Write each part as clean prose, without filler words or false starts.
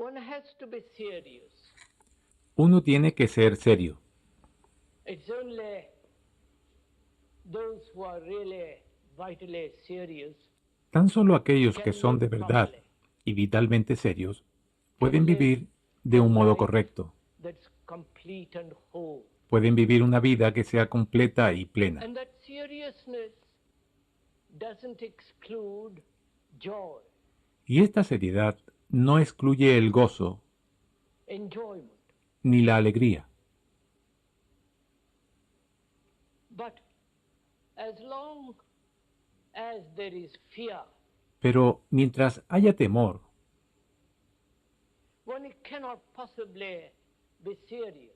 One has to be serious. Uno tiene que ser serio. It's only those who are really vitally serious Tan solo aquellos que can son de live verdad properly, y vitalmente serios can pueden live vivir de a un modo life correcto. that's complete and whole. Pueden vivir una vida que sea completa y plena. And that seriousness doesn't exclude joy, Y esta seriedad no excluye el gozo enjoyment. ni la alegría. But as long as there is fear, Pero mientras haya temor, one cannot possibly be serious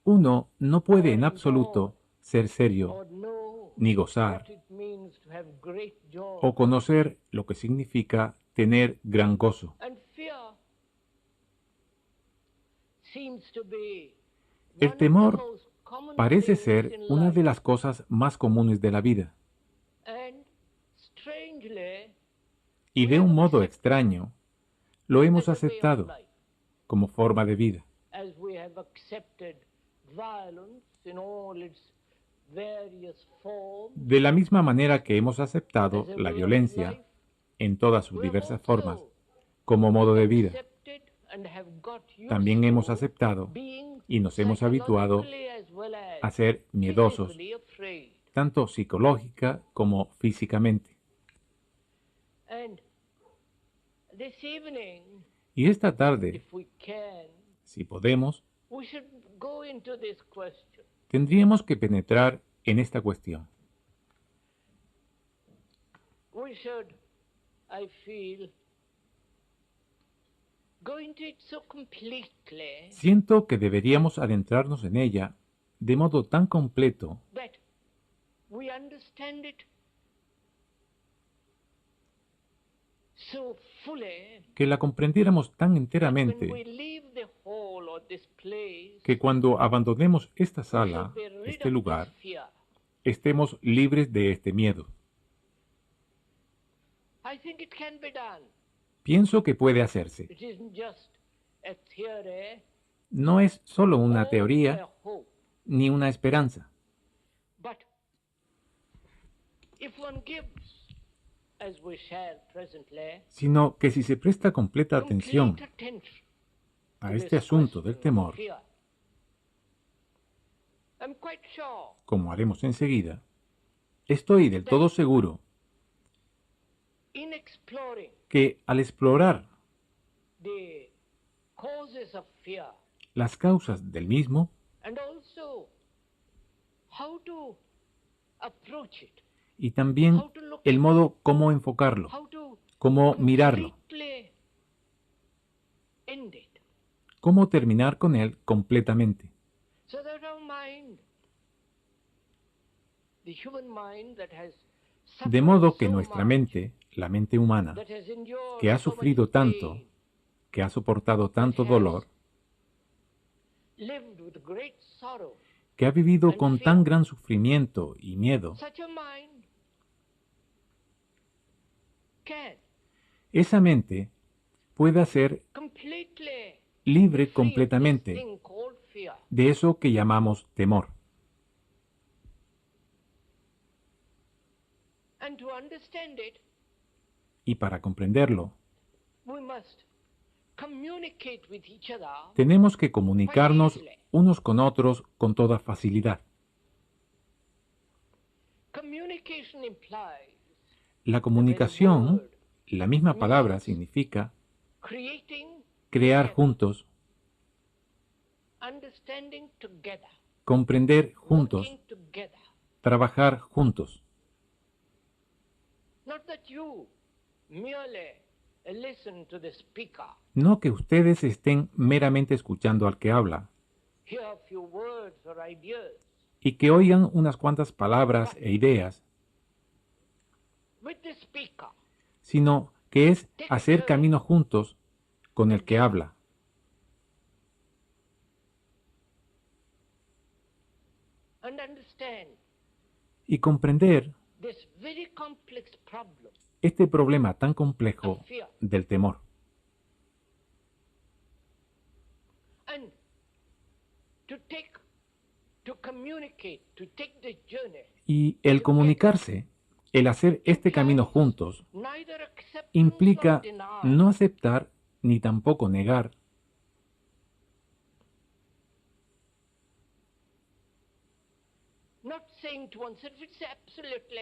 uno no puede en absoluto ser serio, or know ni what gozar, it means to have great joy. o conocer lo que significa tener gran gozo. And fear seems to be El one of the temor most common parece things ser in una life. de las cosas más comunes de la vida, And strangely, y de un modo extraño lo hemos as a way of aceptado life, como forma de vida, as we have accepted violence in all its various forms de la misma manera que hemos aceptado as a la way of violencia life, en todas sus we have diversas formas also como modo de vida. accepted and have got used También hemos to aceptado being y nos hemos habituado psychologically as well as a ser miedosos, physically afraid. tanto psicológica como físicamente. And this evening, Y esta tarde, if we can, si podemos, we should go into this question. tendríamos que penetrar en esta cuestión. We should, I feel, go into it so completely Siento que deberíamos adentrarnos en ella de modo tan completo that we understand it so fully que la comprendiéramos tan that when we enteramente leave the hall or this place, que cuando abandonemos esta we sala, shall be rid este of lugar, this fear. estemos libres de este miedo. I think it can be done. Pienso que puede hacerse. It isn't just a theory No es solo una or a teoría hope, ni una esperanza, but if one gives, as we shall presently, sino que si se presta completa atención complete attention a to este this asunto del question of temor, fear, I'm quite sure como haremos enseguida, estoy del todo seguro in exploring que al explorar the causes of fear las causas del mismo and also how to approach it, y también el modo cómo enfocarlo, how to cómo mirarlo, completely end it, cómo terminar con él completamente, so that our mind, the human mind that has de suffered modo que so nuestra much, mente, la mente humana, that has endured que ha so much sufrido tanto, pain, que ha soportado tanto has dolor, lived with great sorrow, que ha vivido con tan gran sufrimiento y miedo, such a mind can esa mente pueda ser completely libre free of this completamente thing called fear. de eso que llamamos temor. And to understand it, Y para comprenderlo, we must communicate with each other. tenemos que comunicarnos unos con otros con toda facilidad. Communication implies La comunicación, la misma palabra, significa creating, crear juntos, understanding together, comprender juntos, working together. trabajar juntos. Not that you merely listen to the speaker, No que ustedes estén meramente escuchando al que habla hear a few words or ideas. y que oigan unas cuantas palabras e ideas, With the speaker, sino que es hacer camino juntos con el que habla and understand y comprender this very complex problem este problema tan complejo del temor. to communicate, to take the journey, Y el comunicarse, el hacer este camino juntos, neither acceptance implica nor denial. no aceptar ni tampoco negar, Not saying to oneself it's absolutely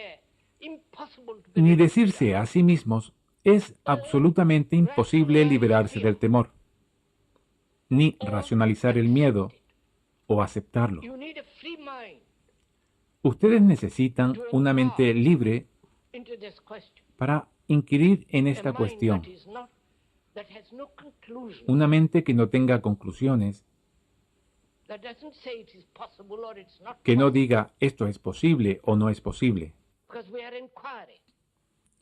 impossible to ni believe decirse a sí mismos es absolutamente imposible liberarse del temor, ni racionalizar el miedo o aceptarlo. You need a free mind Ustedes necesitan una mente libre into this question. para inquirir en A esta mind cuestión, that has no conclusion, una mente que no tenga conclusiones, that doesn't say it is possible or it's not que no possible, diga esto es posible o no es posible, because we are inquiring,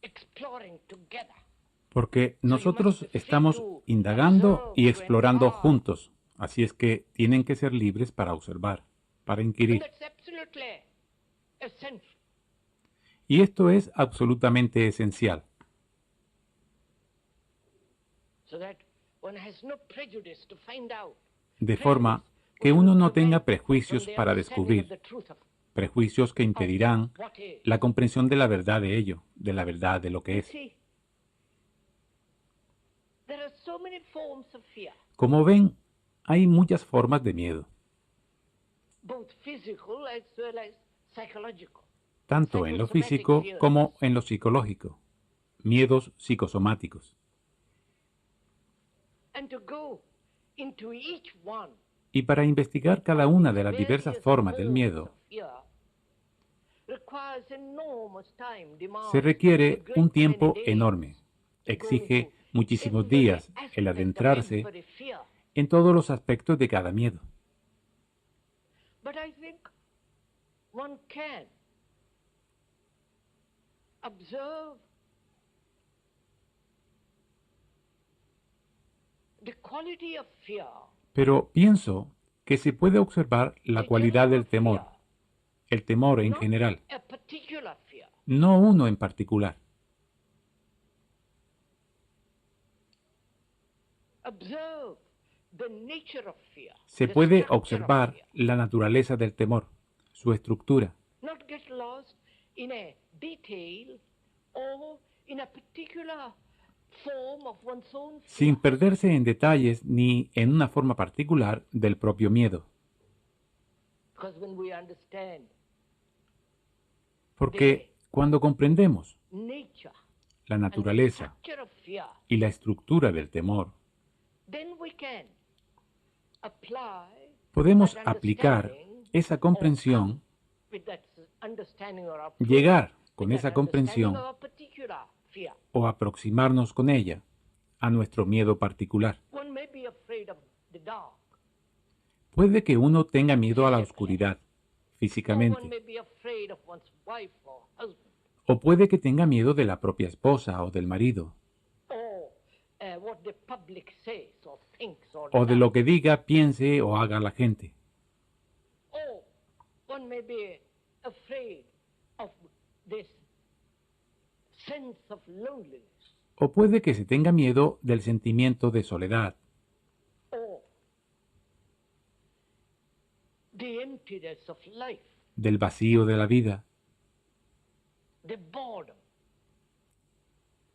exploring together. porque nosotros estamos indagando y explorando juntos, así es que tienen que ser libres para observar, para And inquirir. that's absolutely essential. Y esto es absolutamente esencial, So that one has no prejudice to find out. de forma que uno no tenga prejuicios para descubrir, The truth of prejuicios que impedirán what is. la comprensión de la verdad de ello, de la verdad de lo que es. See, there are so many forms of fear, Como ven, hay muchas formas de miedo, both physical as well as psychological. tanto en lo físico como en lo psicológico, miedos psicosomáticos. And to go into each one Y para investigar cada una de las diversas formas del miedo, se requiere un tiempo enorme. Exige muchísimos días el adentrarse en todos los aspectos de cada miedo. But I think one can observe the quality of fear. Pero pienso que se puede observar la cualidad del temor, el temor en Not general, a particular fear. no uno en particular. Observe the nature of fear. Se the puede structure of observar fear. la naturaleza del temor, su estructura, Not get lost in a detail or in a particular form of one's own fear. sin perderse en detalles ni en una forma particular del propio miedo. Because when we understand Porque cuando comprendemos nature la and the naturaleza structure of fear, y la estructura del temor, then we can apply podemos that aplicar understanding esa or comprensión, come with that understanding or approach llegar con with esa that comprensión understanding of a particular fear. o aproximarnos con ella a nuestro miedo particular. One may be afraid of the dark, Puede que uno tenga miedo a la oscuridad, or one físicamente, may be afraid of one's wife or husband, o puede que tenga miedo de la propia esposa o del marido, or what the public says or thinks or o de does. lo que diga, piense o haga la gente. Or one may be afraid of this sense of loneliness, O puede que se tenga miedo del sentimiento de soledad, or the emptiness of life, del vacío de la vida, the boredom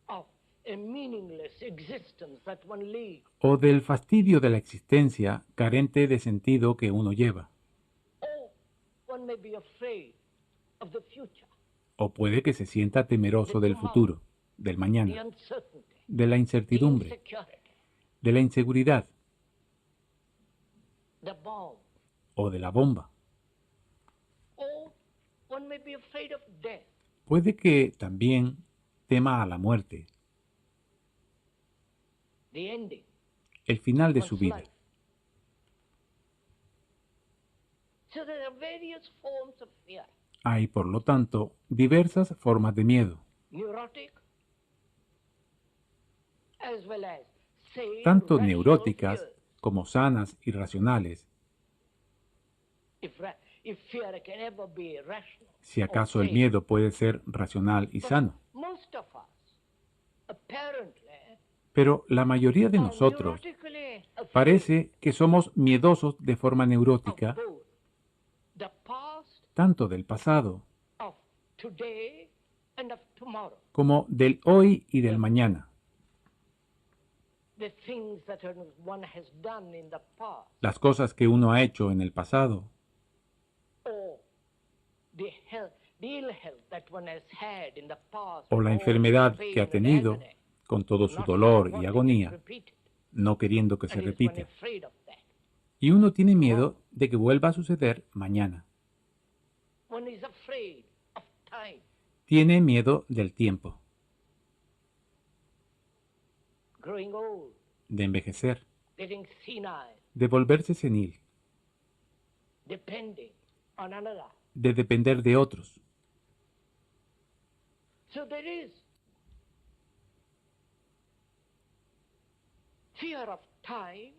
of a meaningless existence that one leads, o del fastidio de la existencia carente de sentido que uno lleva. or one may be afraid of the future, O puede que se sienta temeroso del futuro, del the mañana, uncertainty, de la the incertidumbre, insecurity, de la inseguridad the bomb, o de la bomba. or one may be afraid of death, Puede que también tema a la muerte, the ending el final de of su one's vida. life. So there are various forms of fear. Hay, por lo tanto, diversas formas de miedo, Neurotic, as well as sane, tanto rational neuróticas fears. como sanas y racionales, If fear can ever be rational. si or acaso el sane. miedo puede ser racional y But sano. most of us, apparently, Pero la mayoría de are nosotros neurotically afraid parece que somos miedosos de forma of neurótica both the tanto del pasado of today and of tomorrow. como del hoy y del mañana. The things that one has done in the past, Las cosas que uno ha hecho en el pasado or the ill health that one has had in the past, o la all enfermedad the pain que ha and tenido agony, con todo su not dolor y wanting it agonía, repeated, no queriendo que se and is one repita. afraid of that. Y uno tiene miedo de que vuelva a suceder mañana. One is afraid of time, Tiene miedo del tiempo, growing old, de envejecer, getting senile, de volverse senil, depending on another. de depender de otros. So there is fear of time,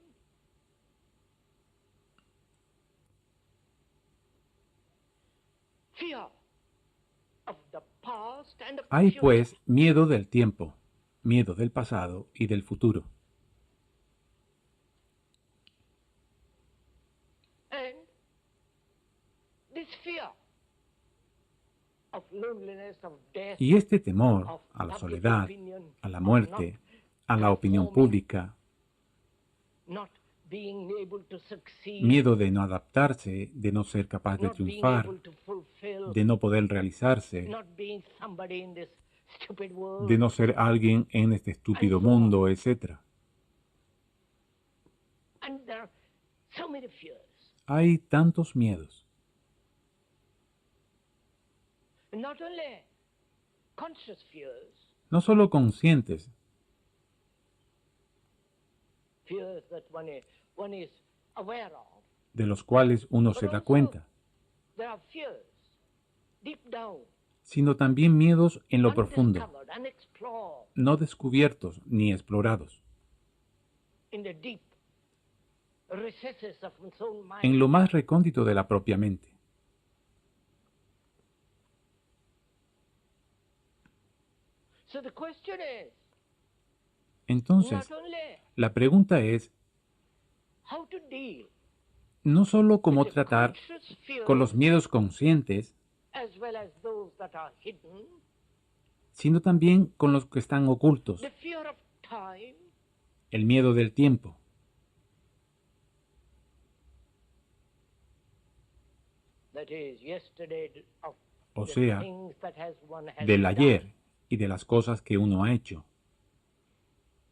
fear of the past and of the Hay future. pues miedo del tiempo, miedo del pasado y del futuro. And this fear of loneliness, of death, Y este temor of a la public soledad, opinion, a la of muerte, a la opinión conforming, pública, not being able to succeed, miedo de no adaptarse, de no ser capaz de not being triunfar, able to fulfill, de no poder realizarse, not being somebody in this stupid world. de no ser alguien en este estúpido mundo, etc. And there are so many fears. Hay tantos miedos, Not only conscious fears, no solo conscientes, fears that one is aware of, de los cuales uno but se da also cuenta, there are fears deep down, sino también miedos en lo profundo, undiscovered, unexplored, no descubiertos ni explorados, in the deep recesses of one's own mind. en lo más recóndito de la propia mente. So the question is, Entonces, not only la pregunta es how to deal no solo cómo with the tratar conscious fears con los miedos conscientes, as well as those that are hidden, sino también con los que están ocultos, the fear of time, el miedo del tiempo, that is yesterday, of o the sea, things that one has del done, ayer y de las cosas que uno ha hecho,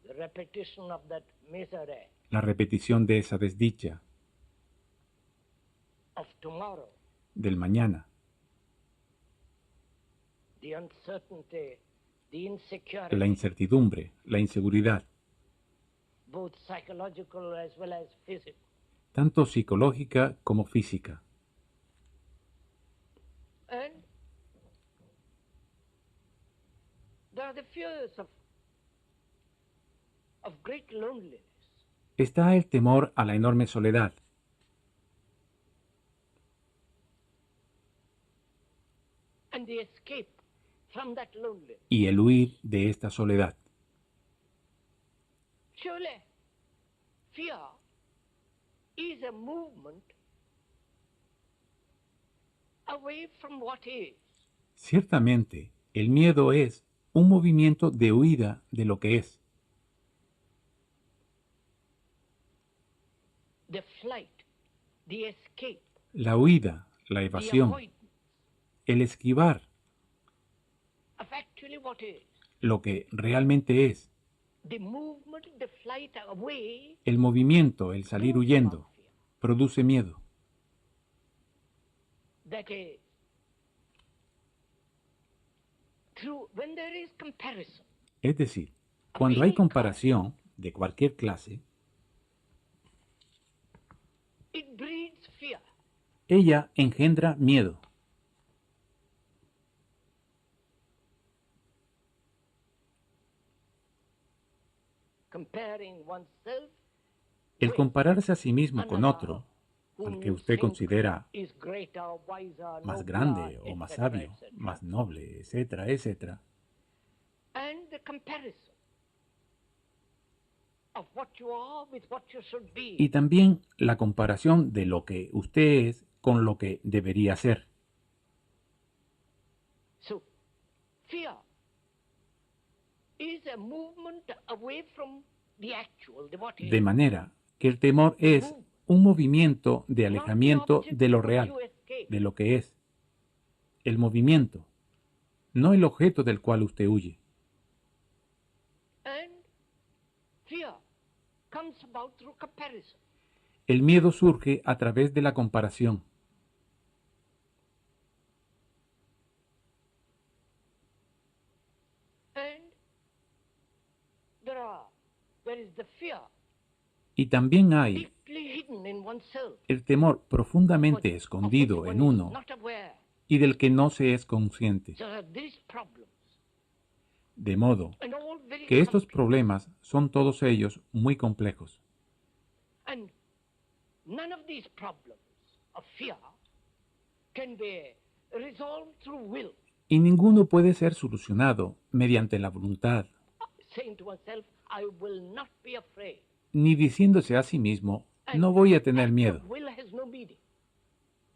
the repetition of that misery la repetición de esa desdicha, of tomorrow, del mañana, the uncertainty, the insecurity, la incertidumbre, la inseguridad, both psychological as well as physical. tanto psicológica como física. And there are the fears of great loneliness. Está el temor a la enorme soledad, And the escape from that loneliness. y el huir de esta soledad. Surely, fear is a movement away from what is. Ciertamente, el miedo es un movimiento de huida de lo que es, The flight, the escape, la huida, la the evasión, avoidance el esquivar of actually what is. lo que realmente es, The movement, the flight away el movimiento, el salir huyendo, produce miedo. that is when there is comparison, Es decir, cuando hay comparación de cualquier clase, it breeds fear. ella engendra miedo. Comparing oneself El with compararse a sí mismo con another otro, al whom que you usted think considera is greater, wiser, más nobler, grande o más etc., sabio, etc. más noble, etcétera, etcétera, And the comparison of what you are with what you should be. y también la comparación de lo que usted es con lo que debería ser. fear is a movement away from the actual, the what is. De manera que el temor es un movimiento de alejamiento de lo real, de lo que es. El movimiento, no el objeto del cual usted huye. And fear comes about through comparison. El miedo surge a través de la comparación. And there is the fear Y también hay deeply hidden in oneself, el temor profundamente of which escondido one en is uno not aware. y del que no se es consciente. So there are these problems, De modo and all very que estos complex. problemas son todos ellos muy complejos. And none of these problems of fear can be resolved through will, Y ninguno puede ser solucionado mediante la voluntad, saying to oneself, I will not be afraid. ni diciéndose a sí mismo, And no voy a tener act miedo. of will has no meaning.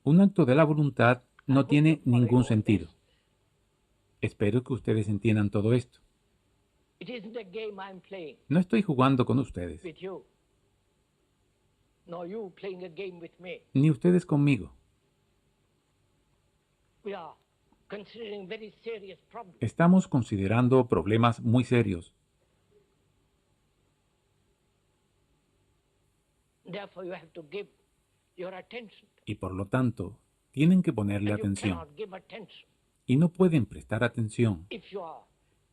Un acto de la voluntad I no hope tiene you're following ningún all sentido. this. Espero que ustedes entiendan todo esto. It isn't a game I'm playing No estoy jugando con ustedes, with you, nor you playing a game with me. ni ustedes conmigo. We are considering very serious problems. Estamos considerando problemas muy serios. Therefore, you have to give your attention. Y por lo tanto, tienen que ponerle And you atención. cannot give attention Y no pueden prestar atención if you are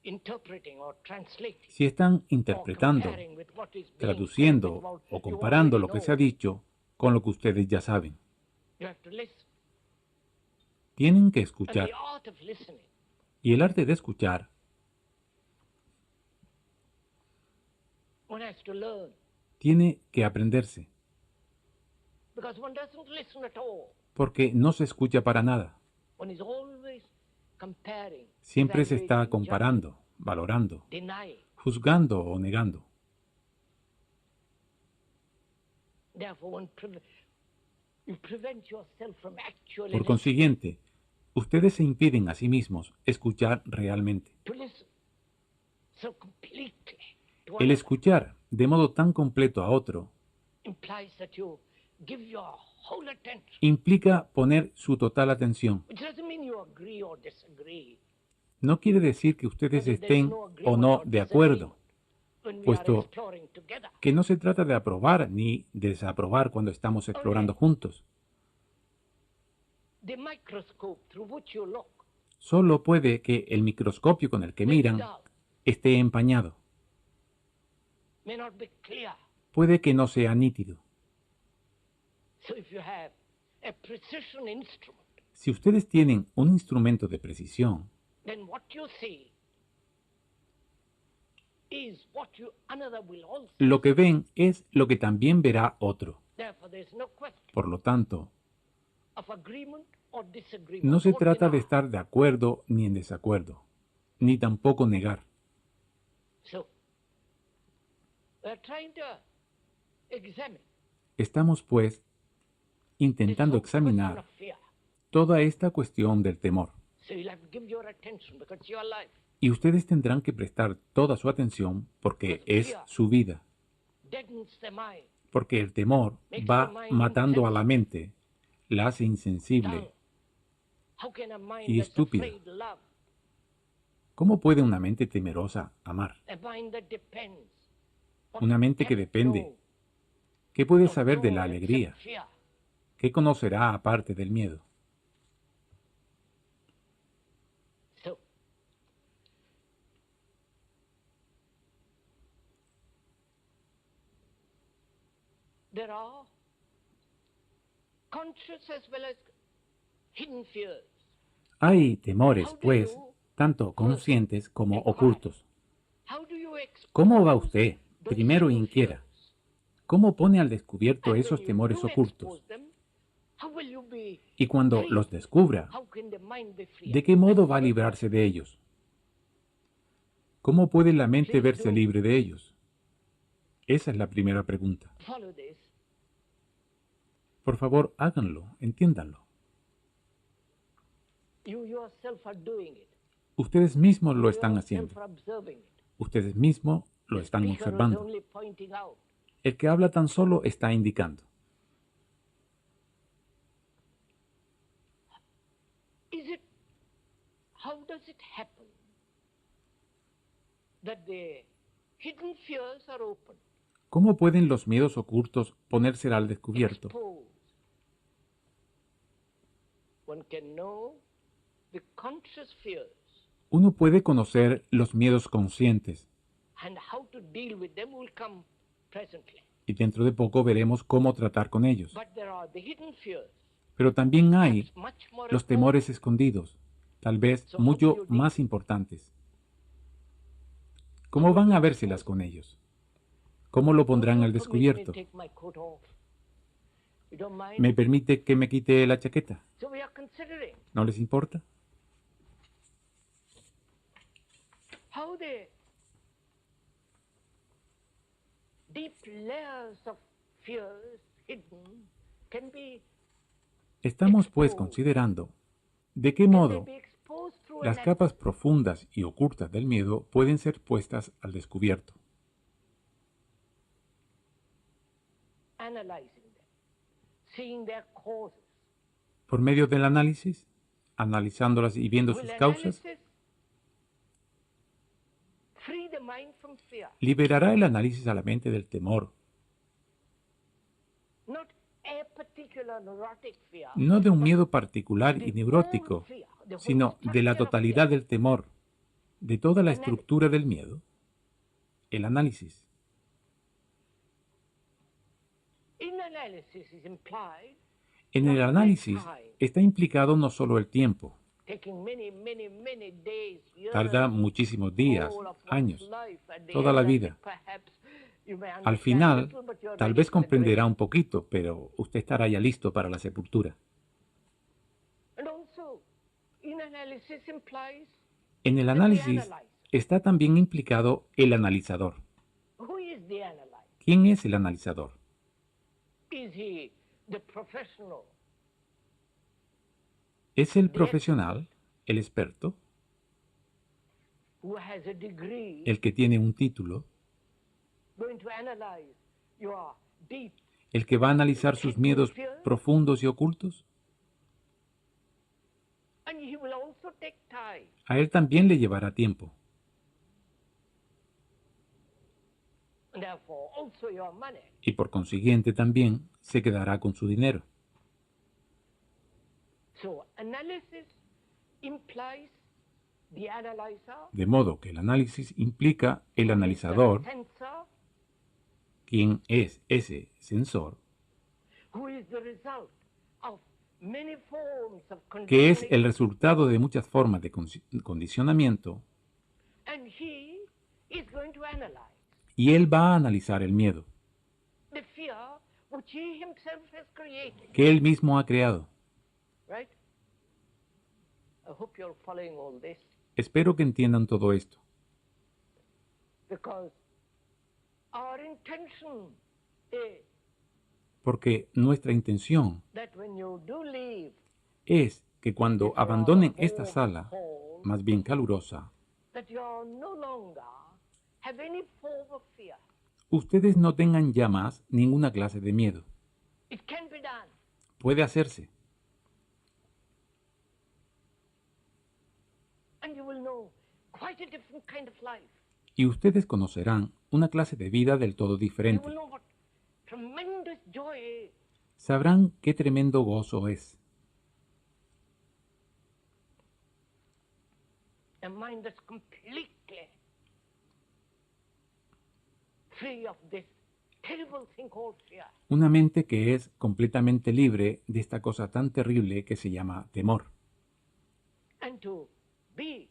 interpreting or translating si están or interpretando, comparing with what is being said traduciendo with what o you comparando already lo que know. se ha dicho con lo que ustedes ya saben. You have to listen. Tienen que And escuchar. the art of listening Y el arte de escuchar, one has to learn, tiene que aprenderse, because one doesn't listen at all. porque no se escucha para nada. One is always comparing, Siempre se está evaluating, comparando, valorando, judging, denying. juzgando o negando. Therefore, you prevent yourself from actually Por listening. consiguiente, ustedes se impiden a sí mismos escuchar realmente. To listen so completely to El another escuchar de modo tan completo a otro implies that you give your whole attention, implica poner su total atención. which doesn't mean you agree or disagree. No quiere decir que ustedes Because there's estén no o agreement no or de acuerdo, disagreement when we puesto are exploring together. que no se trata de aprobar ni desaprobar cuando estamos explorando juntos. The microscope through which you look Solo puede que el microscopio con el que miran esté empañado. may not be clear. Puede que no sea nítido. So if you have a precision instrument, Si ustedes tienen un instrumento de precisión, then what you see is what another will also. lo que ven es lo que también verá otro. Therefore, there's no question Por lo tanto, of agreement or disagreement. no se or trata de denial. estar de acuerdo ni en desacuerdo, ni tampoco negar. So, we're trying to examine Estamos, pues, this intentando whole question examinar of fear. toda esta cuestión del temor. So you'll have to give your attention because it's your life. Y ustedes tendrán que prestar toda su atención porque es su vida. Deadens the mind, Porque el temor va matando a la mente, la hace insensible. dull. How can a mind Y that's estúpida. afraid love? ¿Cómo puede una mente temerosa amar? A mind that depends. What Una mente que can depende. know ¿Qué puede of saber de la joy alegría? except fear? ¿Qué conocerá aparte del miedo? So, there are conscious as well as hidden fears. Hay temores, pues, tanto conscientes como ocultos. How do you ¿Cómo va expose usted? those Primero hidden inquiera. fears? ¿Cómo pone al descubierto And esos when you temores do ocultos? expose them, how will you be Y cuando free? los descubra, How can the mind be free? ¿de qué modo va a librarse de ellos? ¿Cómo puede la mente verse libre de ellos? Esa es la primera pregunta. Follow this. Por favor, háganlo, entiéndanlo. You yourself are doing it. Ustedes mismos lo You están yourself haciendo. are observing it. Ustedes mismos lo The están speaker is observando. only pointing out. El que habla tan solo está indicando. How does it happen that the hidden fears are open, ¿Cómo pueden los miedos ocultos ponerse al descubierto? exposed? One can know the conscious fears Uno puede conocer los miedos conscientes and how to deal with them will come presently. y dentro de poco veremos cómo tratar con ellos. But there are the hidden fears, Pero también hay perhaps much more los important. temores escondidos, tal vez mucho más importantes. ¿Cómo van a vérselas con ellos? ¿Cómo lo pondrán al descubierto? Take my coat off. You don't mind? ¿Me permite que me quite la chaqueta? So we are considering ¿No les importa? how the deep layers of fears hidden can be, Estamos pues considerando de qué can they modo be exposed through las an capas profundas y ocultas del miedo pueden ser puestas al descubierto. analyzing them, seeing their causes. Por medio del análisis, analizándolas y viendo Will sus causas, analysis free the mind from fear? liberará el análisis a la mente del temor, Not a particular neurotic fear, no de un but miedo particular y the neurótico, whole fear, the whole sino de la structure of totalidad fear. del temor, de toda la estructura del miedo. El análisis. In analysis is implied En el análisis está implicado no solo el tiempo, taking many days, years, tarda muchísimos días, whole of one's años, life. At the toda end la of it, vida. perhaps you may Al understand final, little, but you're tal ready vez for the comprenderá grave. un poquito, pero usted estará ya listo para la sepultura. And also, in analysis implies En el análisis está también implicado el analizador. who is the analyzer? ¿Quién es el analizador? Is he the professional, ¿Es el profesional, el experto, who has a degree, el que tiene un título, going to analyze your deep? el que va a analizar sus miedos profundos y ocultos? And he will also take time. A él también le llevará tiempo, And therefore, also your money. y por consiguiente también se quedará con su dinero. So analysis implies the analyzer, De modo que el análisis implica el analizador, the sensor, quien es ese sensor, who is the result of many forms of que es conditioning, el resultado de muchas formas de condicionamiento, and he is going to analyze y él va a analizar el miedo, the fear which he himself has created. que él mismo ha creado. Right? I hope you're following all this, Espero que entiendan todo esto, because our intention is porque nuestra intención that when you do leave es que cuando this abandonen rather esta warm sala, hall, más bien calurosa, that you no longer have any form of fear. ustedes no tengan ya más ninguna clase de miedo. It can be done. Puede hacerse, And you will know quite a different kind of life. y ustedes conocerán una clase de vida del todo You diferente. will know what tremendous joy is. Sabrán qué tremendo gozo es. A mind that's completely free of this terrible thing called fear. Una mente que es completamente libre de esta cosa tan terrible que se llama temor. And to be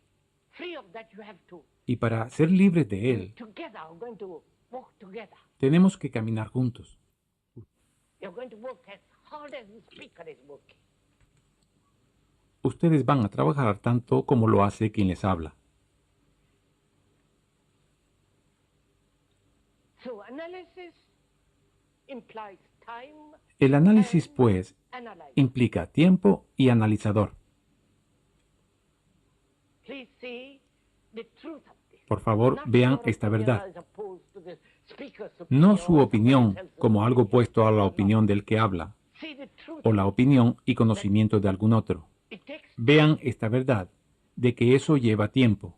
free of that, you have to Y para ser libres de él, together, we're going to walk together. tenemos que caminar juntos. You're going to work as hard as the speaker is working. Ustedes van a trabajar tanto como lo hace quien les habla. So analysis implies time, El análisis, pues, analyze. implica tiempo y analizador. Please see the truth of this. Por favor, Not vean your esta opinion verdad. as opposed to the speaker's No opinion su or opinión somebody else's como algo opinion. opuesto a la No. opinión del que habla, See the truth o of la it. opinión y conocimiento de algún otro. It takes Vean esta verdad, de que eso lleva tiempo.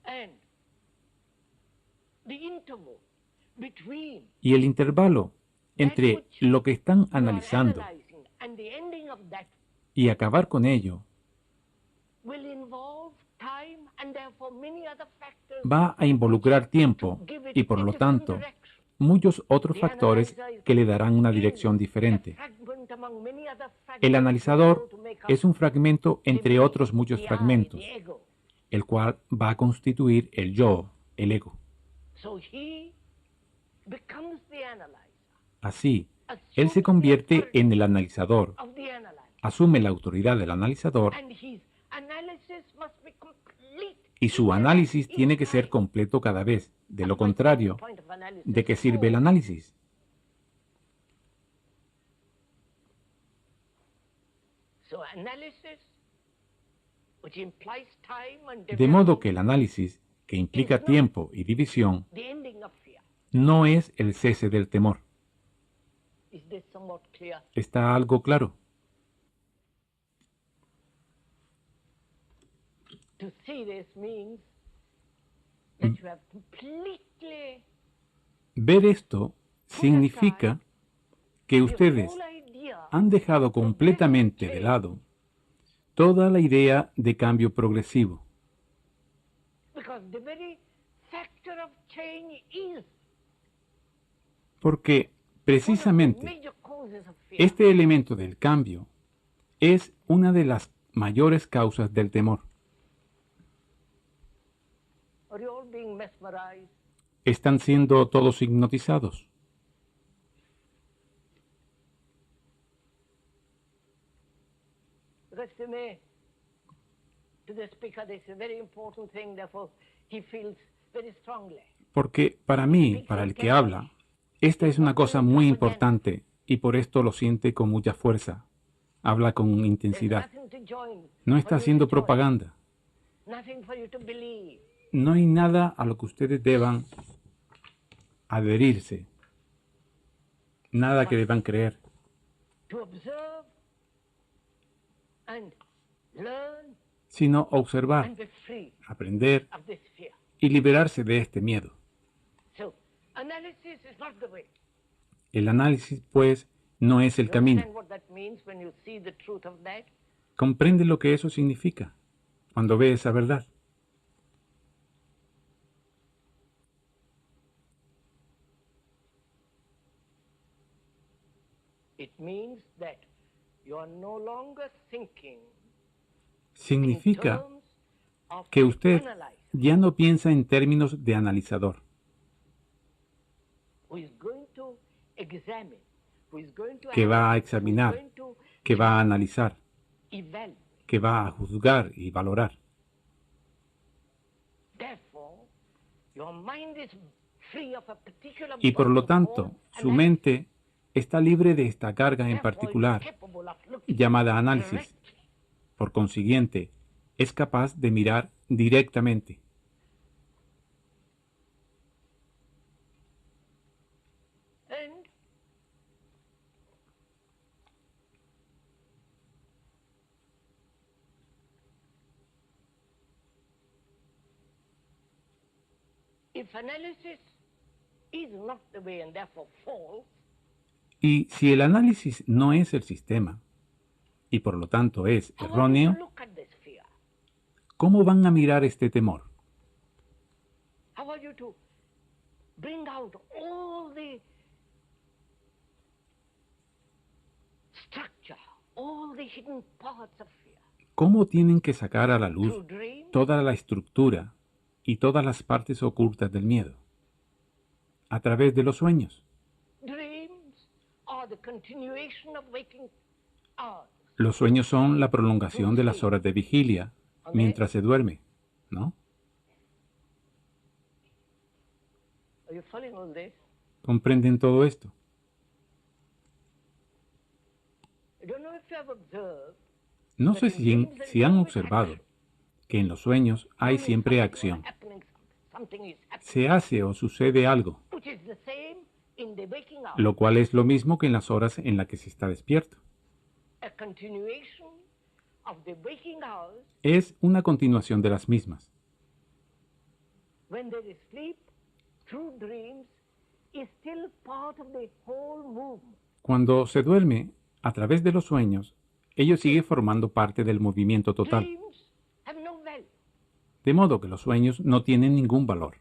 and the interval between Y el intervalo entre lo que están you are analizando analyzing and the ending of that y acabar con ello will involve time and therefore many other factors va a involucrar tiempo to give it y por a lo different tanto direction. muchos otros The factores analyzer is que le darán una dirección a diferente. fragment among many other fragments El analizador to make up es un fragmento entre the me, otros muchos the I, fragmentos, the ego. el cual va a constituir el yo, el ego. So he becomes the analyzer, Así, él assumes se the convierte authority en el analizador, of the analyzer, asume la autoridad del analizador and his analysis must be complete. y su análisis tiene que ser completo cada vez. De lo contrario, ¿de qué sirve el análisis? So analysis, which implies time and De modo development, que el análisis, que implica tiempo y división, the ending of fear. no es el cese del temor. Is this somewhat clear? ¿Está algo claro? To see this means that you have completely Ver esto significa que the ustedes whole idea han dejado completamente de lado toda la idea de cambio progresivo, because the very factor of change is porque one of the precisamente major causes of fear. este elemento del cambio es una de las mayores causas del temor. Are you all being mesmerized? ¿Están siendo todos hipnotizados? Because to me, to the speaker, this is a very important thing, therefore he feels very strongly. Porque para mí, para el que habla, esta es una cosa muy importante y por esto lo siente con mucha fuerza. Habla con There's intensidad. nothing to join, No for está you to haciendo join, propaganda. nothing for you to believe. No hay nada a lo que ustedes deban adherirse. Nada que deban creer. To observe and learn Sino observar, and be free aprender of this fear. y liberarse de este miedo. So, analysis is not the way. El análisis, pues, no es el You camino. understand what that means when you see the truth of that? ¿Comprende lo que eso significa cuando ve esa verdad? It means that you are no longer thinking in Significa terms of que the usted analyzer ya no piensa en términos de analizador, who is going to examine, who is going to que va a analyze, examinar, who is going to que va a analizar, evaluate. que va a juzgar y valorar. Therefore, your mind is free of a particular Y por lo burden tanto, called su analysis. mente está libre de esta carga en Therefore, particular, you're capable of looking llamada análisis. directly. Por consiguiente, es capaz de mirar directamente. And if analysis is not the way and therefore false, Y si el análisis no es el sistema, y por lo tanto es how are you erróneo, to look at this fear? ¿cómo van a mirar este temor? How are you to bring out all the structure, all the hidden parts of fear? ¿Cómo tienen que sacar a la luz Through dreams, toda la estructura y todas las partes ocultas del miedo? A través de los sueños. dreams are the continuation of waking hours. Los sueños son la prolongación de las horas de vigilia mientras se duerme, ¿no? Are you following all this? ¿Comprenden todo esto? I don't know if you have observed No sé si han observado que en los sueños hay siempre acción. Se hace o sucede algo, lo cual es lo mismo que en las horas en las que se está despierto. Es una continuación de las mismas. Cuando se duerme, a través de los sueños, ello sigue formando parte del movimiento total. De modo que los sueños no tienen ningún valor.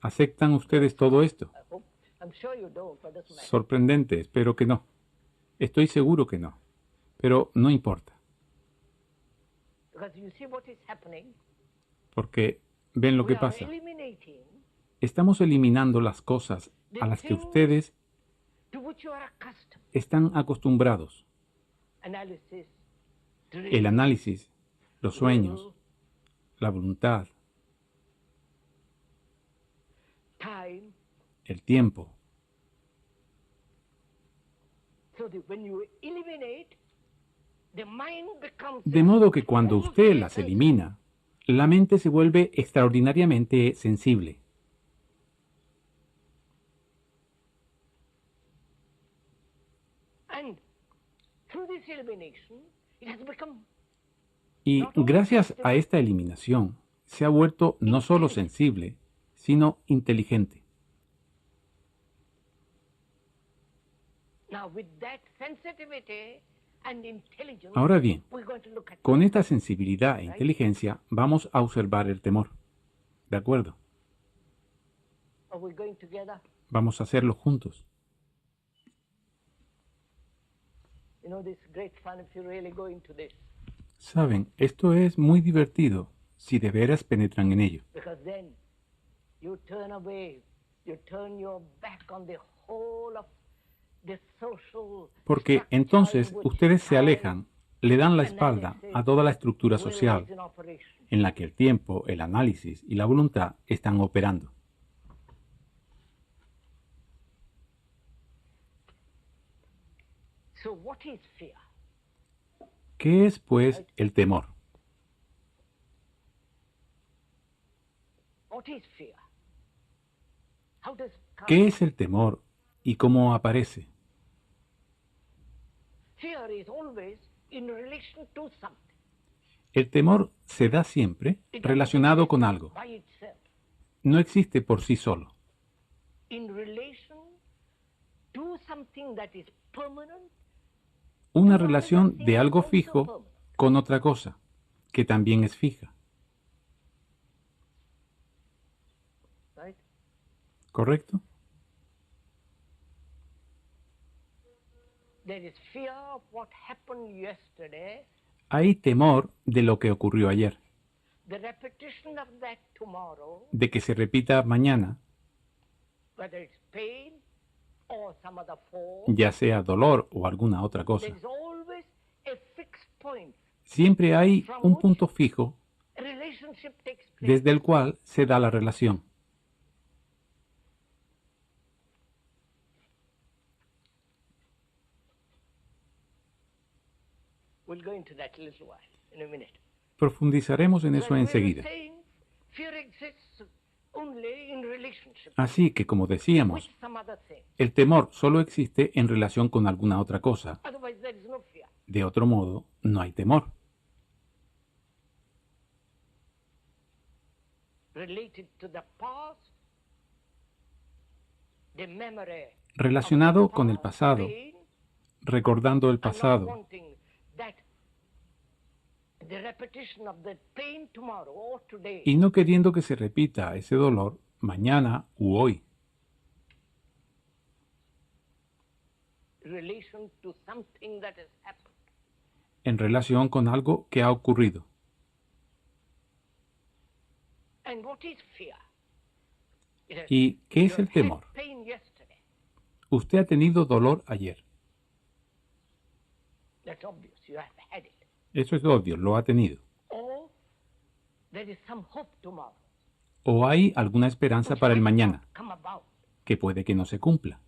¿Aceptan ustedes todo esto? Sorprendente, espero que no. Estoy seguro que no. Pero no importa. Porque ven lo que pasa. Estamos eliminando las cosas a las que ustedes están acostumbrados. El análisis, los sueños, la voluntad, el tiempo. De modo que cuando usted las elimina, la mente se vuelve extraordinariamente sensible. Y gracias a esta eliminación, se ha vuelto no solo sensible, sino inteligente. Ahora bien, con esta sensibilidad e inteligencia vamos a observar el temor. ¿De acuerdo? Vamos a hacerlo juntos. Saben, esto es muy divertido si de veras penetran en ello. Porque entonces ustedes se alejan, le dan la espalda a toda la estructura social en la que el tiempo, el análisis y la voluntad están operando. ¿Qué es, pues, el temor? ¿Qué es el temor y cómo aparece? El temor se da siempre relacionado con algo. No existe por sí solo. Una relación de algo fijo con otra cosa, que también es fija. ¿Correcto? Hay temor de lo que ocurrió ayer, de que se repita mañana, ya sea dolor o alguna otra cosa. Siempre hay un punto fijo desde el cual se da la relación. Profundizaremos en eso enseguida. Así que, como decíamos, el temor solo existe en relación con alguna otra cosa. De otro modo, no hay temor. Relacionado con el pasado, recordando el pasado, y no queriendo que se repita ese dolor mañana u hoy. En relación con algo que ha ocurrido. ¿Y qué es el temor? Usted ha tenido dolor ayer. Eso es obvio, lo ha tenido. O hay alguna esperanza para el mañana, que puede que no se cumpla.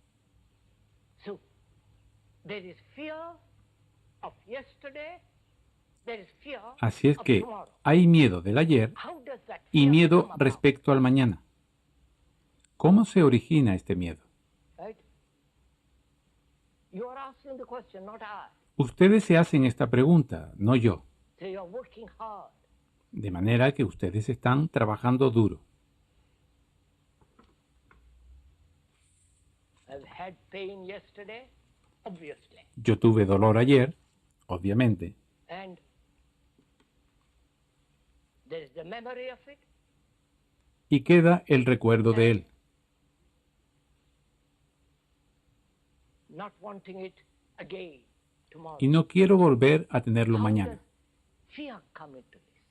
There is fear of yesterday, there is fear Así es of que tomorrow. hay miedo del ayer How does that y fear miedo come about? respecto al mañana. ¿Cómo se origina este miedo? Right? You are asking the question, not I. Ustedes se hacen esta pregunta, no yo. So you are working hard. De manera que ustedes están trabajando duro. I've had pain yesterday, obviously. Yo tuve dolor ayer, obviamente, And there is the memory of it. y queda el recuerdo de él. Not wanting it again tomorrow. Y no quiero volver a tenerlo How mañana. does fear come into this?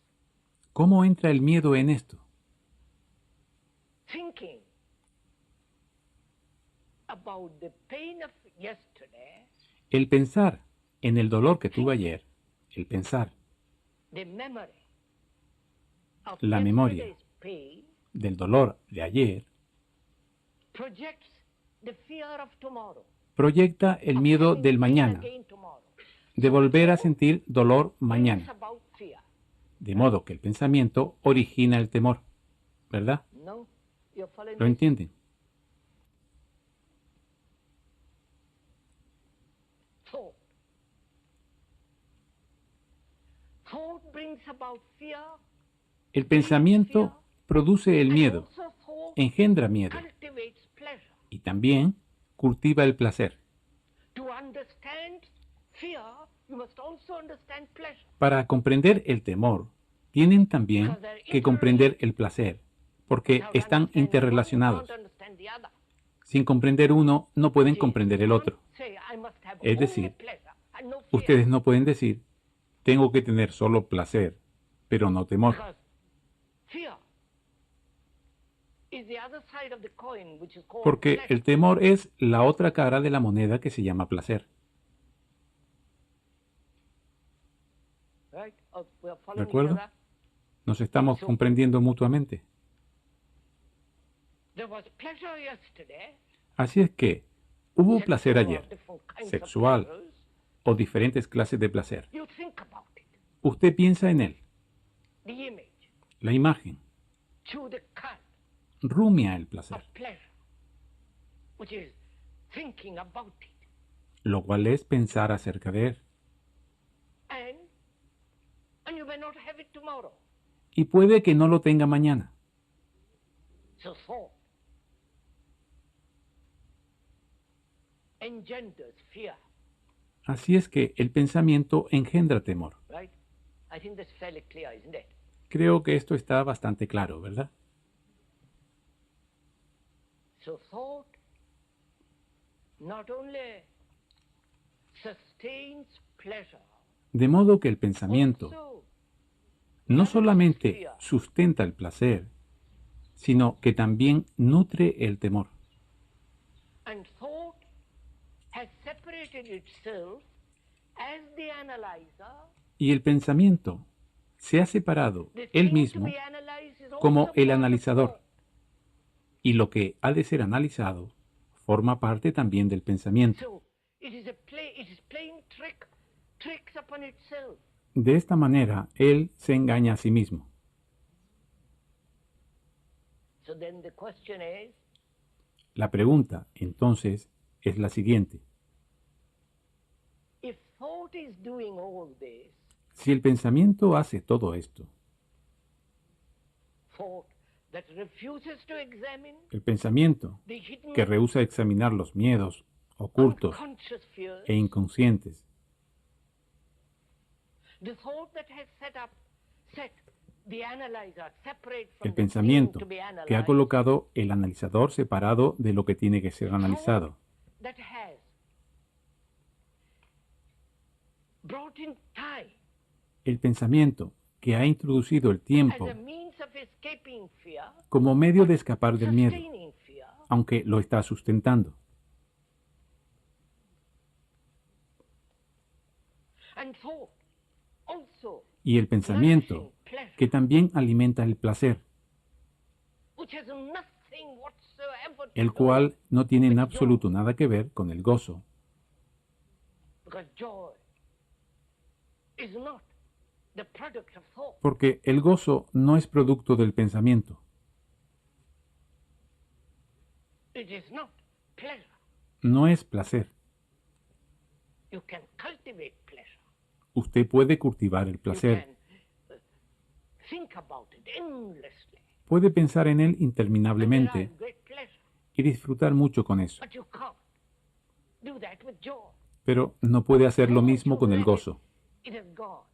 ¿Cómo entra el miedo en esto? Thinking about the pain of yesterday, El pensar en el dolor que tuve ayer, el pensar the memory of La memoria. yesterday's pain del dolor de ayer, projects the fear of tomorrow. proyecta el of miedo having del pain mañana, again tomorrow. de volver a sentir dolor Brings mañana. about fear. De modo que el pensamiento origina el temor. ¿Verdad? No? You're following ¿Lo this? entienden? Thought. Thought brings about fear. El pensamiento produce el And miedo, also thought engendra miedo cultivates pleasure. y también cultiva el placer. To understand fear, you must also understand pleasure. Para comprender el temor, tienen también que comprender el placer, porque Without están understanding one, you interrelacionados. can't understand the other. Sin comprender uno, no pueden See, comprender you el can't otro. say, I must have Es only decir, pleasure and no fear. Ustedes no pueden decir, tengo que tener solo placer, pero no temor. Because fear is the other side of the coin, which is called Porque pleasure. el temor es la otra cara de la moneda que se llama placer. Right? We are ¿De following each acuerdo? other. Nos estamos comprendiendo mutuamente. There was pleasure yesterday. Así es que hubo placer sexual or ayer, different kinds of sexual pleasures. o diferentes clases de placer. You think about it. Usted piensa en él, The image. la imagen, To the cut rumia el placer, of pleasure, which is thinking about it. lo cual es pensar acerca de él. And you may not have it tomorrow. Y puede que no lo tenga mañana. So thought engenders fear, Así es que el pensamiento engendra temor. right? I think that's fairly clear, isn't it? Creo que esto está bastante claro, ¿verdad? So thought not only sustains pleasure, De modo que el pensamiento also no solamente sustenta el placer, sino que también nutre el temor. and thought has separated itself as the analyzer. Y el pensamiento se ha separado The él thing to mismo be analyzed is como also el part of analizador. thought. Y lo que ha de ser analizado forma parte también del pensamiento. So it is playing tricks upon itself. De esta manera, él se engaña a sí mismo. So then the question is, La pregunta, entonces, es la siguiente. if thought is doing all this, Si el pensamiento hace todo esto, thought that refuses to examine el pensamiento the hidden que rehúsa examinar los miedos ocultos unconscious fears, e inconscientes, the thought that has set the analyzer separate from el the pensamiento thing to be que ha analyzed, colocado el analizador separado de lo que tiene que ser analizado, that has brought in time el pensamiento que ha introducido el as tiempo a means of escaping fear, como medio de escapar del miedo, sustaining fear, aunque lo está sustentando, and thought also y el pensamiento nourishing pleasure, que también alimenta el placer, which has nothing whatsoever to el do cual no tiene en absoluto nada que ver con el gozo, Because joy is not the product of thought. Porque el gozo no es producto del pensamiento, It is not pleasure. no es placer. You can cultivate pleasure. Usted puede cultivar el You placer, can think about it endlessly. puede pensar en él And derive interminablemente great pleasure. y disfrutar mucho con eso, But you can't do that with joy. pero no puede hacer lo The moment mismo you con el let gozo. it has gone.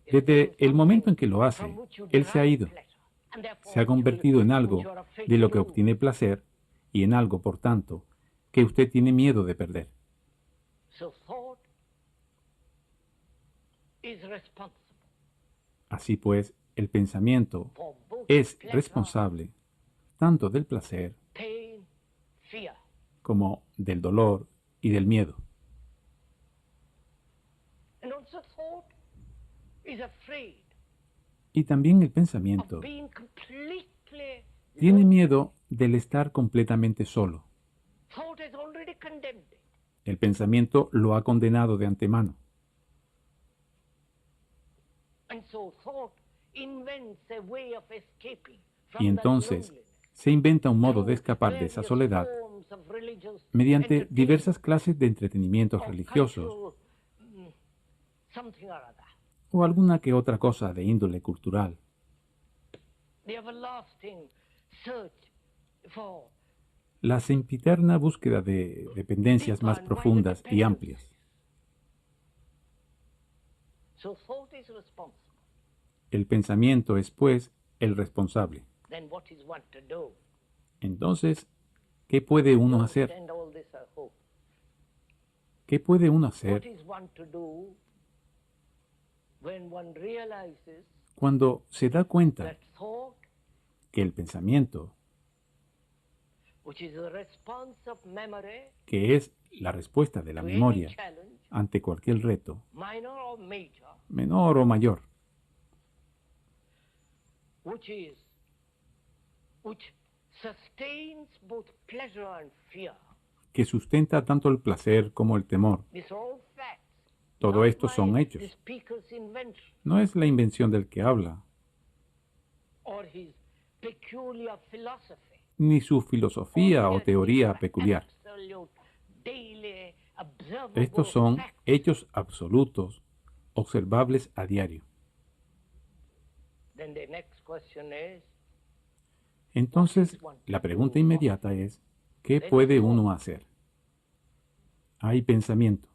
It Desde becomes el momento en something que lo hace, from which you él se ha derive ido, pleasure. And therefore se ha it will- convertido en algo which you are afraid de to lo que lose. obtiene placer y en algo, por tanto, que usted tiene miedo de perder. So thought is responsible Así pues, el pensamiento for both es pleasure, responsable tanto del placer pain, fear. como del dolor y del miedo. And also thought is afraid Y también el of pensamiento being completely tiene lonely. miedo del estar completamente solo. Thought has already condemned it. El pensamiento lo ha condenado de antemano. And so thought invents a way of escaping Y from that entonces loneliness se inventa un modo de through escapar de esa various soledad forms of religious mediante entertainment diversas clases de entretenimientos or religiosos cultural, something or other. o alguna que otra cosa de índole cultural. The everlasting search for La sempiterna búsqueda de dependencias más profundas y amplias. so thought is responsible. El pensamiento es, pues, el responsable. Then what is one to do? Entonces, ¿qué puede uno You hacer? understand all this, I hope. ¿Qué puede uno What hacer is one to do when one realizes cuando se da cuenta that thought, que el pensamiento, which is a response of memory que es la respuesta de la to any memoria challenge, ante cualquier reto, minor or major, menor o mayor, which sustains both pleasure and fear. que sustenta tanto el placer como el temor, These are all facts. todo not esto son my- hechos. the speaker's invention No es la invención del que habla, or his peculiar philosophy. ni su filosofía o All teoría these are peculiar. absolute, daily, observable Estos son facts. hechos absolutos, observables a diario. Then the next question is, Entonces, la pregunta inmediata es, ¿qué puede uno hacer? Hay pensamiento.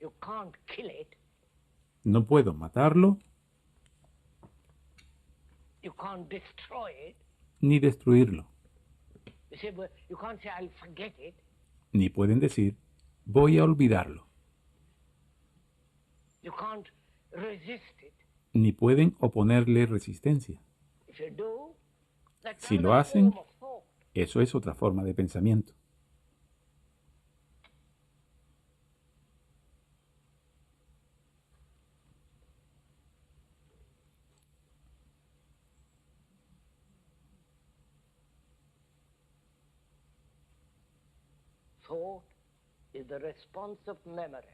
you can't kill it, No puedo matarlo you can't destroy it. ni destruirlo. You say, well, you can't say, I'll forget it. Ni pueden decir, voy a olvidarlo. You can't resist it. Ni pueden oponerle resistencia. If you do, that's Si lo another hacen, form of thought. eso es otra forma de pensamiento. Thought is the response of memory.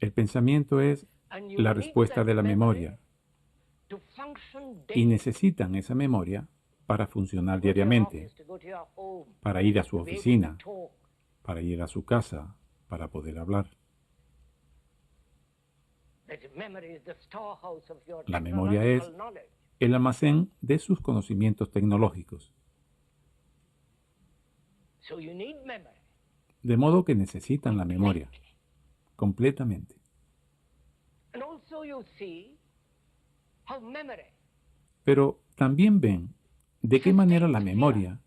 El pensamiento es And you la need respuesta that de la memory memoria to function y daily. necesitan esa memoria para funcionar Go to your diariamente, office, to go to your home, para ir a su to be able to oficina, talk. para ir a su casa, para poder hablar. That memory is the storehouse of your La memoria es technological knowledge. el almacén de sus conocimientos tecnológicos. So you need memory. De modo que necesitan la memoria completamente. And also you see how memory Pero también ven de qué manera la memoria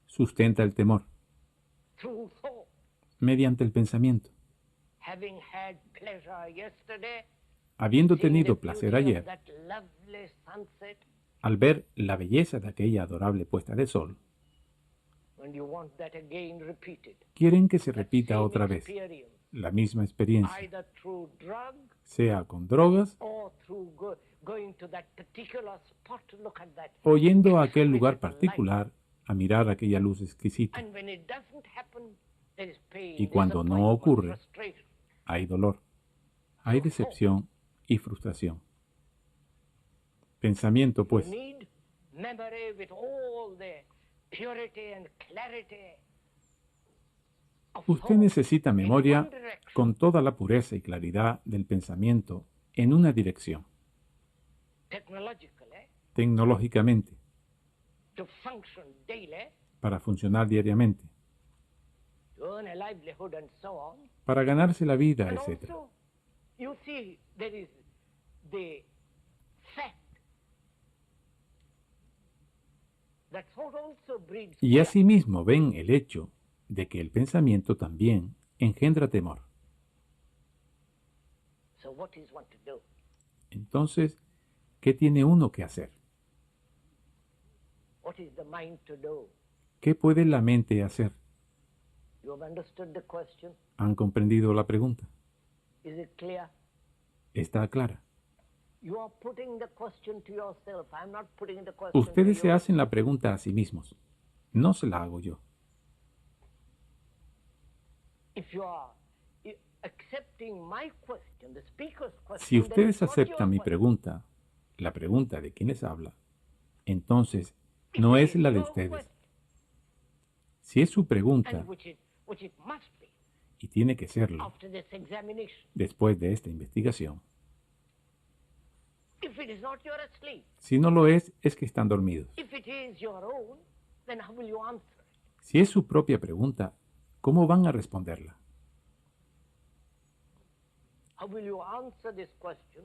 sustenta el temor through thought. mediante el pensamiento. Having had pleasure yesterday, Habiendo seeing the tenido placer beauty of ayer, that lovely sunset, al ver la belleza de aquella adorable puesta de sol, when you want that again repeated, quieren que se that repita same otra vez experience, la misma experiencia, either through drug sea con drogas or through going to that particular spot to look at that. o yendo a aquel lugar exquisite light. particular a mirar aquella luz exquisita. And when it doesn't happen, there is pain, Y cuando no disappointment, ocurre, frustration. hay dolor, hay decepción y frustración. Pensamiento, You pues. need memory with all the purity and clarity of Usted thought necesita in memoria one direction. con toda la pureza y claridad del pensamiento en una dirección, Technologically, tecnológicamente, to function daily, para funcionar diariamente, to earn a livelihood and so on. para ganarse la vida, And etc. also, you see, there is the fact that thought also breeds Y fear. asimismo ven el hecho de que el pensamiento también engendra temor. So what is one to do? Entonces, ¿qué tiene uno que hacer? What is the mind to do? ¿Qué puede la mente hacer? You have understood the question? ¿Han comprendido la pregunta? Is it clear? Está clara. You are putting the question to yourself. I'm not putting the question Ustedes to se you. hacen la pregunta a sí mismos. No se la hago yo. If you are accepting my question, the speaker's question, Si then ustedes it's not aceptan your mi question. pregunta, la pregunta de quien les habla, entonces If no it es is la de your ustedes. question, Si es su pregunta, and which it must be y tiene que serlo after this examination. después de esta investigación, If it is not, you're asleep. si no lo es que están dormidos. If it is your own, then how will you answer it? Si es su propia pregunta, ¿cómo van a responderla? How will you answer this question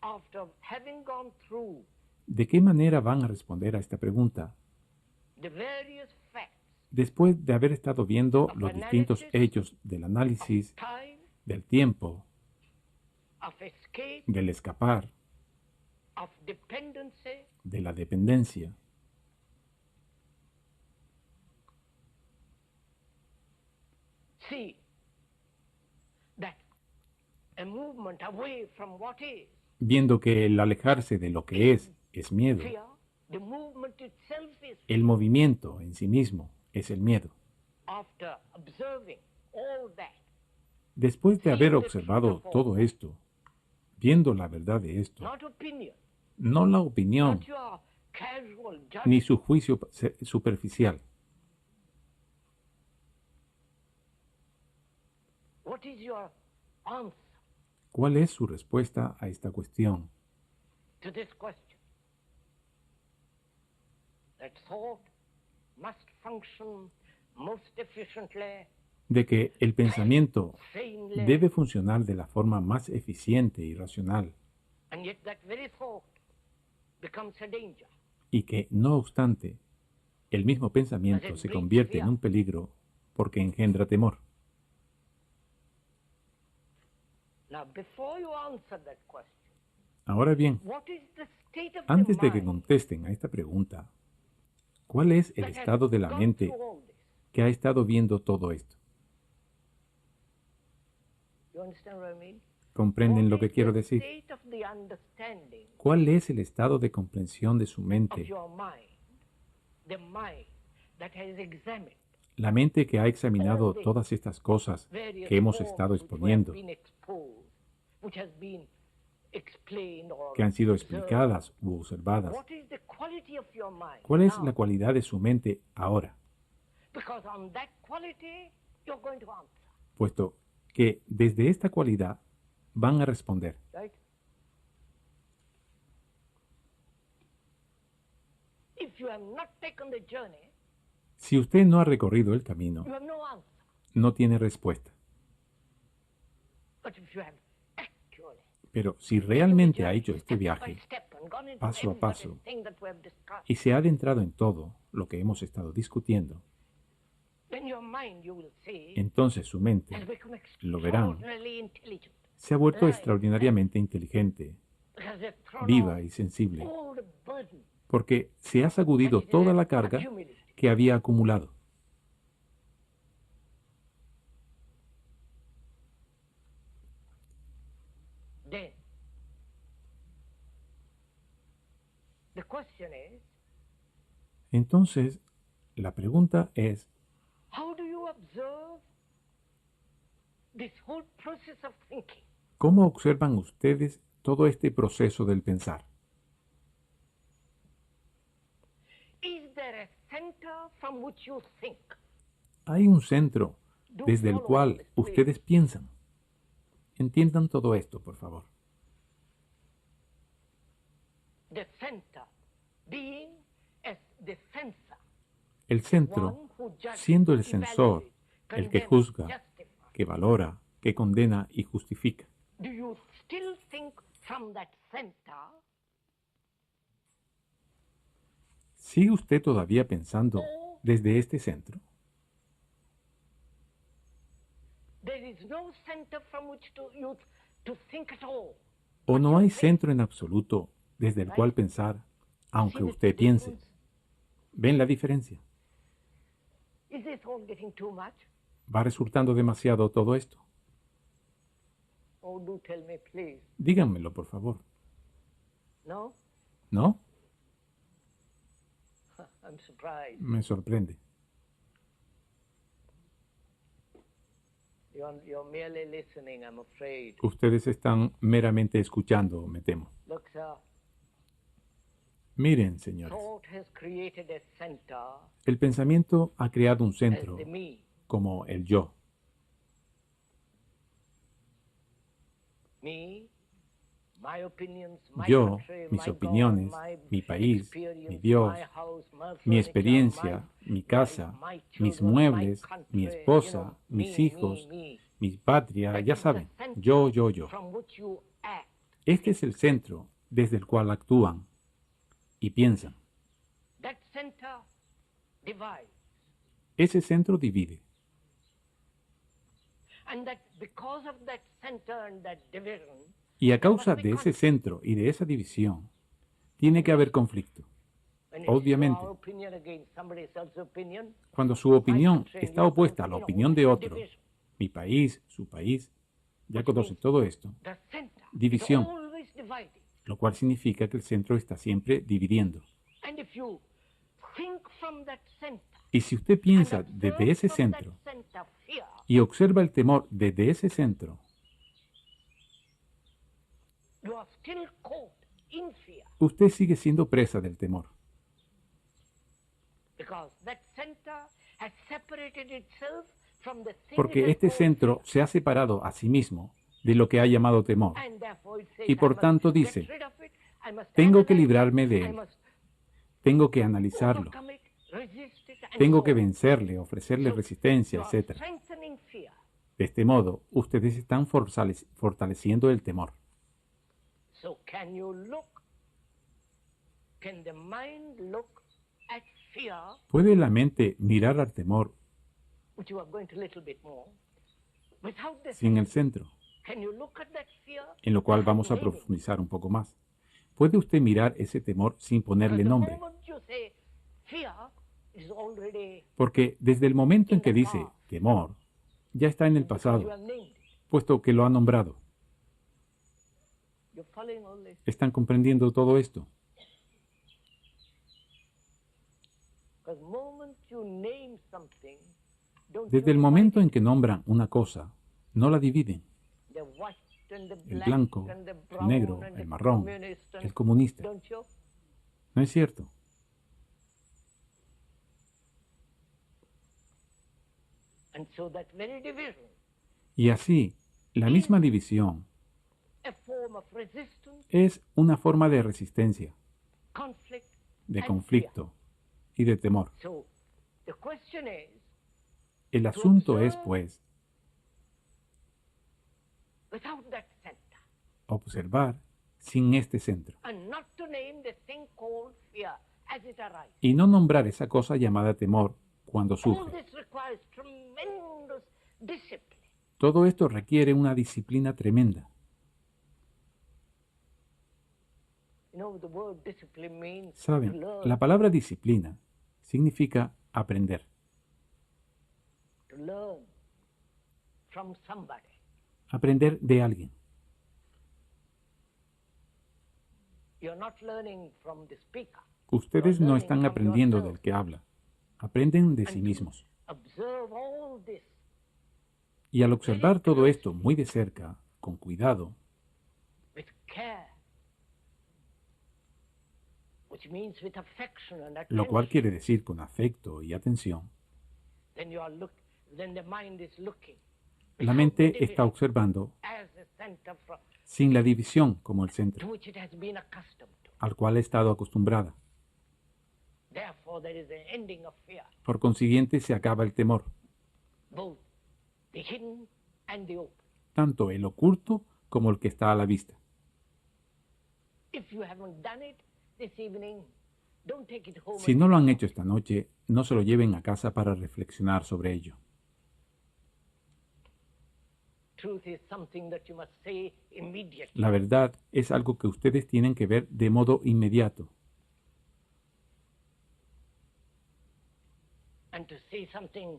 after having gone through ¿De qué manera van a responder a esta pregunta the various facts después de haber estado viendo los distintos hechos del of análisis, time, del tiempo, of escape, del escapar, of dependency, de la dependencia? see that a movement away from what is Viendo que el alejarse de lo que es miedo, fear, the movement itself is el movimiento en sí mismo es el miedo. after observing all that. Después de haber observado todo esto, viendo la verdad de esto, Not opinion, no la opinión not your casual ni judgment. su juicio superficial. What is your answer ¿Cuál es su respuesta a esta cuestión? to this question? That thought must function most efficiently, De que el pensamiento sanely, debe funcionar de la forma más eficiente y racional, and yet that very thought becomes a danger. y que, no obstante, el mismo pensamiento se convierte en un peligro porque engendra temor. Now, before you answer that question, Ahora bien, what is the state of antes the de que mind contesten a esta pregunta, ¿cuál es el that has estado de la gone mente through all this? que ha estado viendo todo esto? You understand what I mean? ¿Comprenden lo What que is quiero the decir? state of the understanding ¿Cuál es el estado de comprensión de su of mente? your mind, the mind that has examined La mente que ha examinado todas estas cosas various que hemos forms estado which exponiendo, have been exposed, which has been explained or que han sido observed. explicadas u observadas. What is the quality of your mind ¿Cuál es now? la cualidad de su mente ahora? Because on that quality you're going to answer, Puesto que desde esta cualidad van a responder. right? If you have not taken the journey, Si usted no ha recorrido el camino, you have no answer. no tiene respuesta. But if you have actually Pero si taken the realmente ha journey hecho este step by viaje step and gone into paso a every paso thing that we have discussed, y se ha adentrado en todo lo que hemos estado discutiendo, then your mind, you will see, entonces su mente, has become lo verán, extraordinarily intelligent. se ha vuelto Right. extraordinariamente inteligente, Because they've thrown viva off y sensible, all the burden porque se ha sacudido that it toda had la carga accumulated. que había acumulado. Then, the question is, Entonces, la pregunta es, how do you observe this whole process of thinking? ¿Cómo observan ustedes todo este proceso del pensar? Is there a center from which you think? Hay un centro Do desde el follow cual this, please. ustedes piensan. Entiendan todo esto, por favor. The center being as the censor, El centro, one who judges, siendo el censor, evaluates, el que condemns, juzga, justifies. que valora, que condena y justifica. Do you still think from that center? ¿Sigue usted todavía pensando desde este centro? There is no center from which to think at all. ¿O no hay centro en absoluto desde el cual pensar, aunque See the usted piense? difference? ¿Ven la diferencia? Is this all getting too much? ¿Va resultando demasiado todo esto? Oh, do tell me, please. Díganmelo, por favor. No? ¿No? I'm surprised. Me sorprende. You're merely listening, I'm afraid. Ustedes están meramente escuchando, me temo. Look, sir, Miren, señores, thought has created a center el pensamiento ha creado un as centro the me. como el yo. Me, my opinions, my Yo, country, mis my opiniones, God, my mi país, experience, mi Dios, my house, my mi furniture, experiencia, mi casa, my mis children, muebles, my country, mi esposa, you know, mis me, hijos, me. mi patria, That ya is the saben, center yo. From which you act. Este es el centro desde el cual actúan y piensan. That center divides. Ese centro divide. And that because of that center and that division, Y a causa de ese centro y de esa división, tiene que haber conflicto. when Obviamente. it's your opinion against somebody else's opinion, Cuando su opinión está opuesta a la opinión de otro, mi país, su país, ya conoce todo esto, the center división, is always dividing. lo cual significa que el centro está siempre dividiendo. And if you think from that center, Y si usted piensa desde ese from centro that center fear, y observa el temor desde ese centro, you are still caught in fear usted sigue siendo presa del temor, because that center has separated itself from the thing it porque has este called centro fear. se ha separado a sí mismo de lo que ha llamado temor. And therefore it says, Y por I must tanto get dice, rid of it, I must tengo que analyze it, librarme de I él, must tengo que analizarlo, overcome it, resist it, and tengo so que on. vencerle, ofrecerle So, resistencia, you are etc. strengthening fear. De este modo, ustedes están fortaleciendo el temor. So can the mind look at fear, ¿Puede la mente mirar al temor which you are going to a little bit more, without the sin el center? centro, Can you look at that fear en lo cual without vamos a naming? profundizar un poco más? ¿Puede usted mirar ese temor sin Because ponerle the nombre? moment you say fear is already Porque desde el momento en que dice temor, ya está en el because pasado, you have named it. puesto que lo ha nombrado. You're following all this. ¿Están comprendiendo todo esto? Because moment you name something, don't Desde el you momento divide en que nombran una cosa, no la dividen. it? The white and the El black blanco, and the el brown negro, and el the marrón, communist and- el comunista. Don't you? ¿No es cierto? And so that very division, Y así, la misma división a form of resistance, es una forma de resistencia, conflict, de and conflicto y de temor. fear. So the question is, El asunto es, pues, without that center, observar sin este centro and not to name the thing called fear as it arises. y no nombrar esa cosa llamada temor cuando All surge. this requires tremendous discipline. Todo esto requiere una disciplina tremenda. You know, the word discipline means to Saben, learn, la palabra disciplina significa aprender, to learn from somebody. aprender de alguien. You're not learning from the speaker. Ustedes no están from aprendiendo yourself. del que habla, aprenden de sí And to mismos. observe all this Y al observar todo esto muy de cerca, con cuidado, with care, which means with affection and lo cual attention, quiere decir con afecto y atención, then the mind is looking la without mente division está observando as the center sin la división como el to centro, which it has been accustomed to. al cual ha estado acostumbrada. Therefore, there is an ending of fear, Por consiguiente, se acaba el temor, both the hidden and the open. tanto el oculto como el que está a la vista. If you haven't done it this evening, don't take it home. Si no lo han hecho esta noche, no se lo lleven a casa para reflexionar sobre ello. Truth is something that you must say immediately. La verdad es algo que ustedes tienen que ver de modo inmediato. And to say something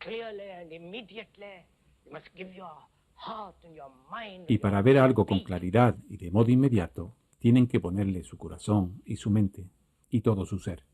clearly and immediately, you must give your heart and your mind. Y and para your ver algo con being. claridad y de modo inmediato, tienen que ponerle su corazón y su mente y todo su ser.